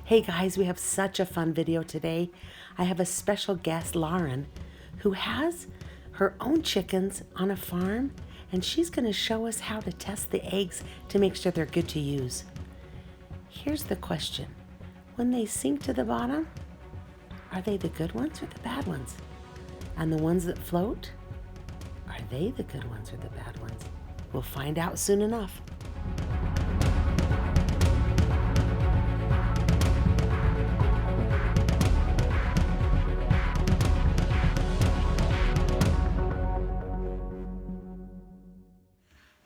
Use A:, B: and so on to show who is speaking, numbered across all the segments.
A: Hey guys, we have such a fun video today. I have a special guest, Lauren, who has her own chickens on a farm, and she's going to show us how to test the eggs to make sure they're good to use. Here's the question. When they sink to the bottom, are they the good ones or the bad ones? And the ones that float, are they the good ones or the bad ones? We'll find out soon enough.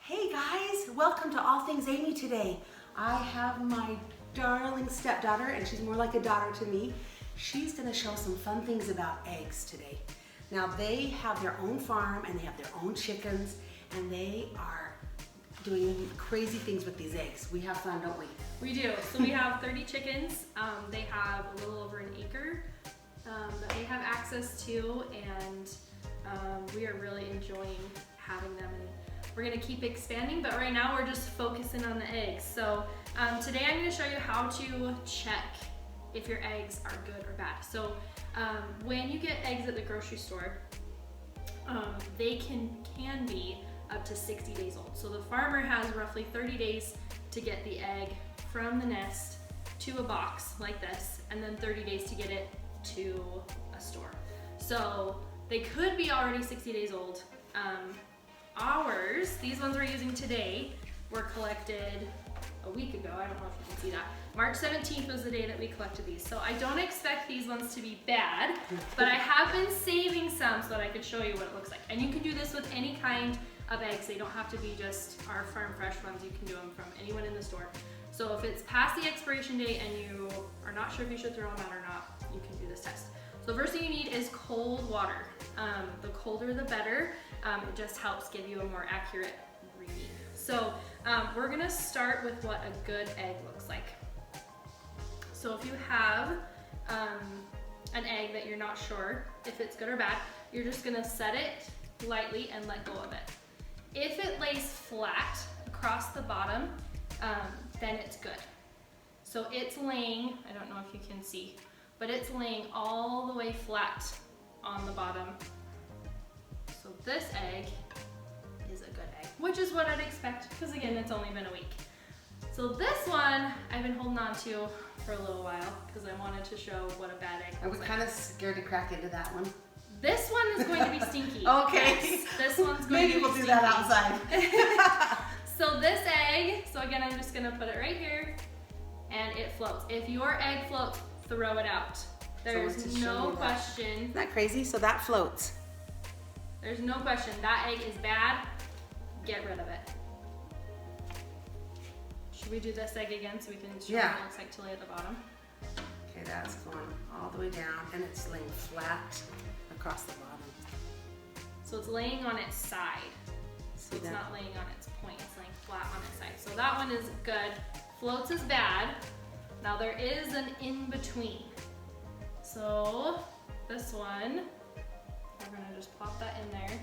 A: Hey guys, welcome to All Things Amy today. I have my darling stepdaughter, and she's more like a daughter to me. She's gonna show some fun things about eggs today. Now they have their own farm and they have their own chickens, and they are doing crazy things with these eggs. We have fun, don't we?
B: We do. So we have 30 chickens. They have a little over an acre that they have access to, and we are really enjoying having them. And we're gonna keep expanding, but right now we're just focusing on the eggs. So today I'm gonna show you how to check if your eggs are good or bad. So when you get eggs at the grocery store, they can be up to 60 days old. So the farmer has roughly 30 days to get the egg from the nest to a box like this, and then 30 days to get it to a store. So they could be already 60 days old. Ours, these ones we're using today, were collected a week ago. I don't know if you can see that. March 17th was the day that we collected these. So I don't expect these ones to be bad, but I have been saving some so that I could show you what it looks like. And you can do this with any kind of eggs. They don't have to be just our farm fresh ones. You can do them from anyone in the store. So if it's past the expiration date and you are not sure if you should throw them out or not, you can do this test. So the first thing you need is cold water. The colder the better. It just helps give you a more accurate reading. So we're gonna start with what a good egg looks like. So if you have an egg that you're not sure if it's good or bad, you're just gonna set it lightly and let go of it. If it lays flat across the bottom, then it's good. So it's laying, I don't know if you can see, but it's laying all the way flat on the bottom. So this egg is a good egg, which is what I'd expect, because again, it's only been a week. So this one I've been holding on to for a little while because I wanted to show what a bad egg looks like.
A: I was kind of scared to crack into that one.
B: This one is going to be stinky.
A: Okay.
B: Yes, this one's going
A: Maybe
B: to be
A: we'll
B: stinky.
A: do that outside.
B: So this egg, so again, I'm just gonna put it right here, and it floats. If your egg floats, throw it out. There's no question.
A: Isn't that crazy? So that floats.
B: There's no question. That egg is bad. Get rid of it. Should we do this egg again so we can show what it looks like to lay at the bottom?
A: Okay, that's going all the way down, and it's laying flat across the bottom.
B: So it's laying on its side. So it's not laying on its point, it's laying flat on its side. So that one is good. Floats is bad. Now there is an in-between. So this one, we're gonna just plop that in there.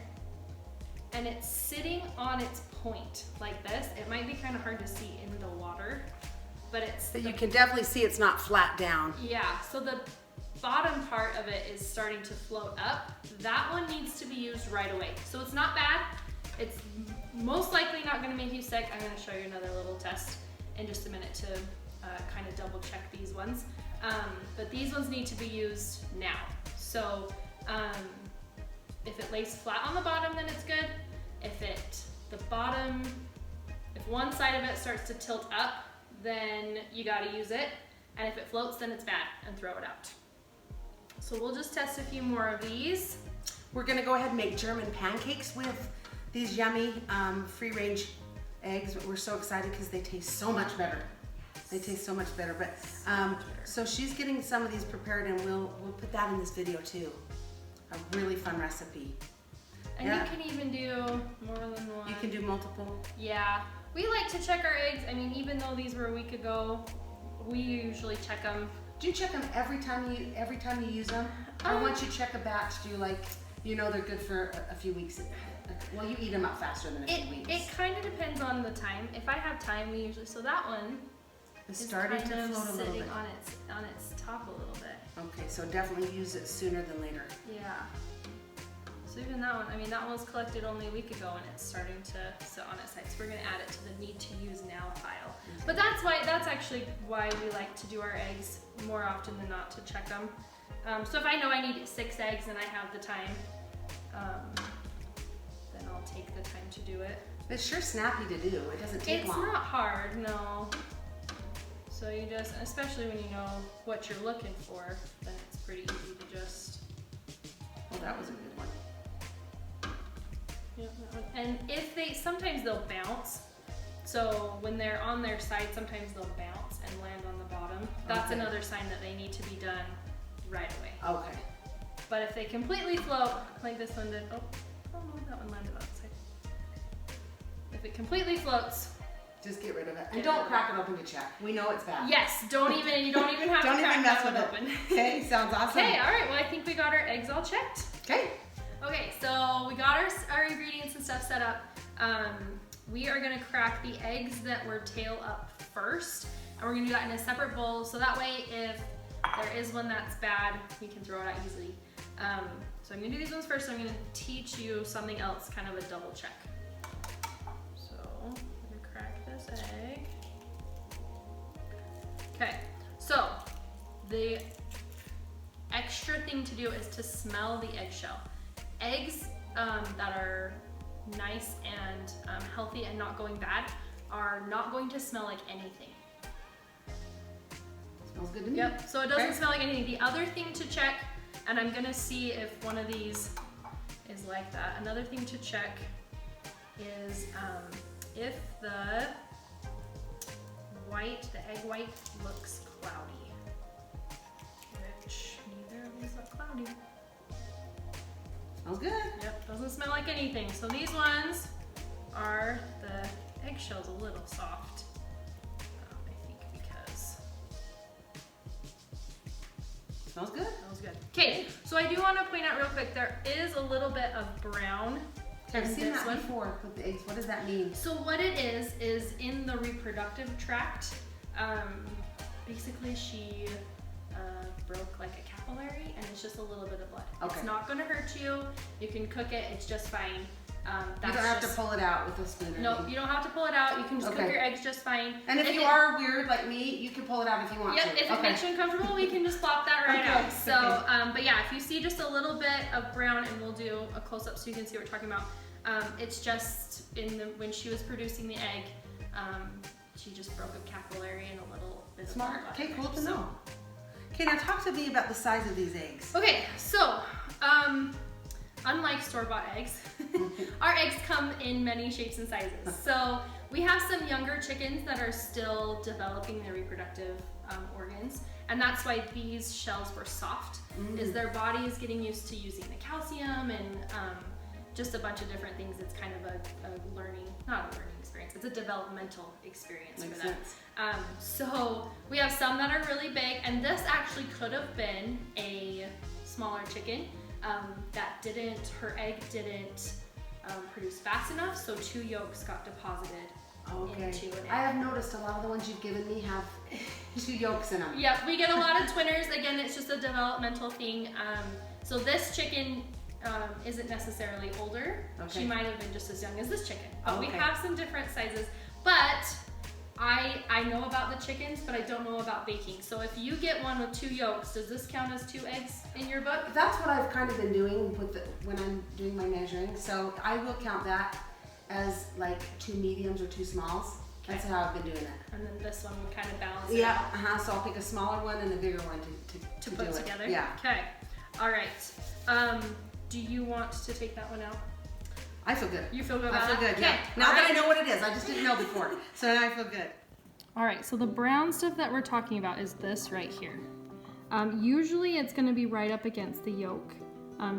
B: And it's sitting on its point like this. It might be kind of hard to see in the water, but
A: But you can definitely see it's not flat down.
B: Yeah, so the bottom part of it is starting to float up. That one needs to be used right away. So it's not bad. It's most likely not gonna make you sick. I'm gonna show you another little test in just a minute to kind of double check these ones. But these ones need to be used now. So if it lays flat on the bottom, then it's good. If one side of it starts to tilt up, then you gotta use it. And if it floats, then it's bad, and throw it out. So we'll just test a few more of these.
A: We're gonna go ahead and make German pancakes with these yummy free-range eggs. We're so excited because they taste so much better. They taste so much better. But so she's getting some of these prepared, and we'll put that in this video too. A really fun recipe.
B: And you can even do more than one.
A: You can do multiple.
B: Yeah, we like to check our eggs. I mean, even though these were a week ago, we usually check them.
A: Do you check them every time you use them? Or once you check a batch, do you they're good for a few weeks? Well, you eat them up faster than a few weeks.
B: It kind of depends on the time. If I have time, we usually, so that one
A: It's starting to float a little
B: sitting
A: bit.
B: on its top a little bit.
A: Okay, so definitely use it sooner than later.
B: Yeah. So even that one, I mean, that one was collected only a week ago and it's starting to sit on its side. So we're gonna add it to the need to use now pile. But that's actually why we like to do our eggs more often than not, to check them. So if I know I need 6 eggs and I have the time, then I'll take the time to do it.
A: It's sure snappy to do. It doesn't take long.
B: It's not hard, no. So you just, especially when you know what you're looking for, then it's pretty easy to just.
A: Well, that was a good one.
B: Yeah, that one. And sometimes they'll bounce. So when they're on their side, sometimes they'll bounce and land on the bottom. That's
A: Okay.
B: another sign that they need to be done right away.
A: Okay.
B: But if they completely float, like this one did, oh no, that one landed on its side. If it completely floats,
A: just get rid of it. And don't crack it open to check. We know it's bad.
B: Yes, you don't even have
A: Don't
B: to
A: even
B: crack
A: mess
B: that one
A: with
B: open.
A: it. Okay, sounds awesome.
B: Okay, all right, well I think we got our eggs all checked.
A: Okay.
B: Okay, so we got our ingredients and stuff set up. We are gonna crack the eggs that were tail up first, and we're gonna do that in a separate bowl, so that way if there is one that's bad, we can throw it out easily. So I'm gonna do these ones first, so I'm gonna teach you something else, kind of a double check. So I'm gonna crack this egg. Okay, so the extra thing to do is to smell the eggshell. Eggs that are nice and healthy and not going bad are not going to smell like anything.
A: Smells good to me.
B: Yep, so it doesn't smell like anything. The other thing to check, and I'm gonna see if one of these is like that. Another thing to check is if the egg white looks cloudy, which neither of these look cloudy.
A: Smells good.
B: Yep, doesn't smell like anything. So these ones are, the eggshell's a little soft, I think, because.
A: Smells good.
B: Smells good. Okay, so I do want to point out real quick, there is a little bit of brown.
A: I've seen that before with the eggs. What does that mean?
B: So what it is in the reproductive tract, basically she broke like a capillary and it's just a little bit of blood.
A: Okay.
B: It's not gonna hurt you. You can cook it, it's just fine.
A: You don't have to pull it out with a spoon or
B: No,
A: anything.
B: you don't have to pull it out. You can just cook your eggs just fine.
A: And if you are weird like me, you can pull it out if you want to.
B: Yep, if it makes you uncomfortable, we can just plop that right out. So, but yeah, if you see just a little bit of brown, and we'll do a close-up so you can see what we're talking about. It's just when she was producing the egg, she just broke a capillary and a little bit of
A: Smart.
B: blood.
A: Okay, cool to know. Okay, now talk to me about the size of these eggs.
B: Okay, so unlike store-bought eggs, our eggs come in many shapes and sizes. So we have some younger chickens that are still developing their reproductive organs, and that's why these shells were soft, is their body is getting used to using the calcium and just a bunch of different things. It's kind of a learning, not a learning experience, it's a developmental experience for them. So we have some that are really big, and this actually could have been a smaller chicken that her egg didn't produce fast enough, so 2 yolks got deposited into an egg.
A: I have noticed a lot of the ones you've given me have 2 yolks in them.
B: Yep, we get a lot of twinners. Again, it's just a developmental thing. So this chicken isn't necessarily older. She might have been just as young as this chicken. But we have some different sizes. But I know about the chickens, but I don't know about baking. So if you get one with 2 yolks, does this count as 2 eggs in your book?
A: That's what I've kind of been doing when I'm doing my measuring. So I will count that as like 2 mediums or 2 smalls. That's how I've been doing it.
B: And then this one would kind of balance it out.
A: Yeah, so I'll pick a smaller one and a bigger one to
B: put
A: do
B: together?
A: Yeah.
B: Okay, all right. Do you want to take that one out?
A: I feel good.
B: You feel good
A: I
B: about
A: feel
B: it?
A: good, yeah. Now that I know what it is, I just didn't know before. So now I feel good.
B: All right, so the brown stuff that we're talking about is this right here. Usually it's gonna be right up against the yolk.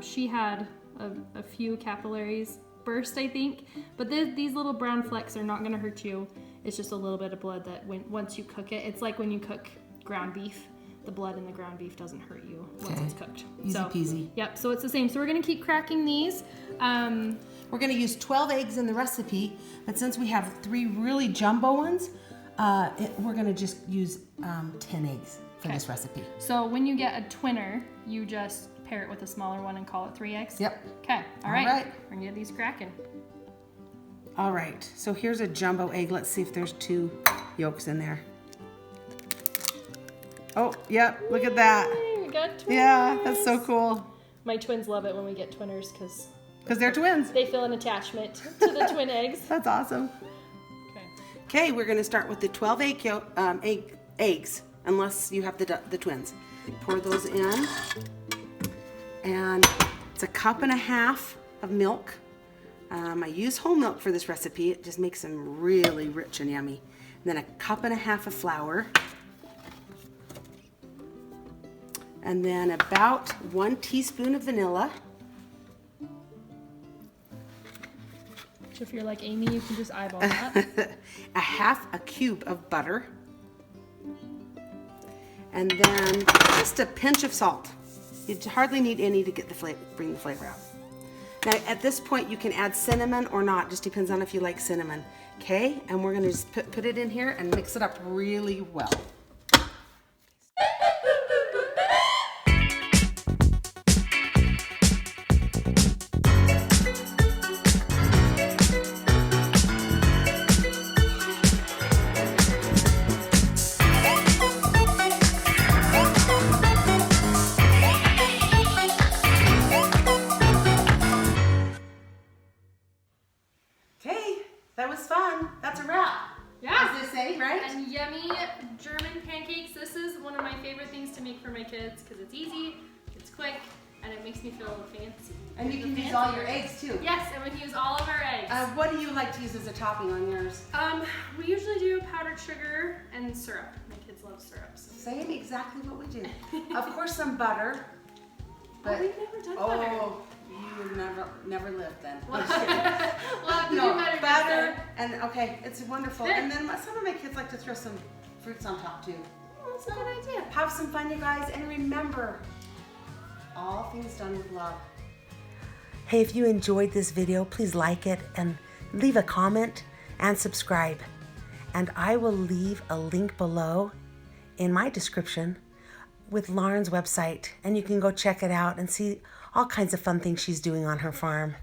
B: She had a few capillaries burst, I think, but these little brown flecks are not gonna hurt you. It's just a little bit of blood that once you cook it, it's like when you cook ground beef. The blood in the ground beef doesn't hurt you once it's cooked.
A: Easy peasy.
B: Yep, so it's the same. So we're gonna keep cracking these.
A: We're gonna use 12 eggs in the recipe, but since we have 3 really jumbo ones, We're gonna just use 10 eggs for this recipe.
B: So when you get a twinner, you just pair it with a smaller one and call it 3 eggs?
A: Yep.
B: Okay, all right. We're gonna get these cracking.
A: All right, so here's a jumbo egg. Let's see if there's 2 yolks in there. Oh, yep, look at that.
B: Yay, we got twins.
A: Yeah, that's so cool.
B: My twins love it when we get twinners because
A: they're twins.
B: they feel an attachment to the twin eggs.
A: That's awesome. Okay, we're gonna start with the 12 eggs, unless you have the twins. Pour those in. And it's 1.5 cups of milk. I use whole milk for this recipe. It just makes them really rich and yummy. And then 1.5 cups of flour. And then about 1 teaspoon of vanilla.
B: So if you're like Amy, you can just eyeball that.
A: 1/2 cube of butter. And then just a pinch of salt. You hardly need any to get bring the flavor out. Now at this point you can add cinnamon or not, just depends on if you like cinnamon. Okay, and we're gonna just put it in here and mix it up really well. That was fun. That's a wrap.
B: Yeah.
A: As they say, right?
B: And yummy German pancakes. This is one of my favorite things to make for my kids because it's easy, it's quick, and it makes me feel fancy.
A: And you can use all your eggs too.
B: Yes, and we can use all of our eggs.
A: What do you like to use as a topping on yours?
B: We usually do powdered sugar and syrup. My kids love syrups.
A: Same, exactly what we do. Of course, some butter. But,
B: we've never done butter.
A: Oh, you never lived then.
B: Well, you
A: No,
B: do better
A: butter, and okay, it's wonderful. And then some of my kids like to throw some fruits on top too.
B: Oh, that's a good idea.
A: Have some fun, you guys, and remember, all things done with love. Hey, if you enjoyed this video, please like it and leave a comment and subscribe. And I will leave a link below in my description with Lauren's website, and you can go check it out and see all kinds of fun things she's doing on her farm.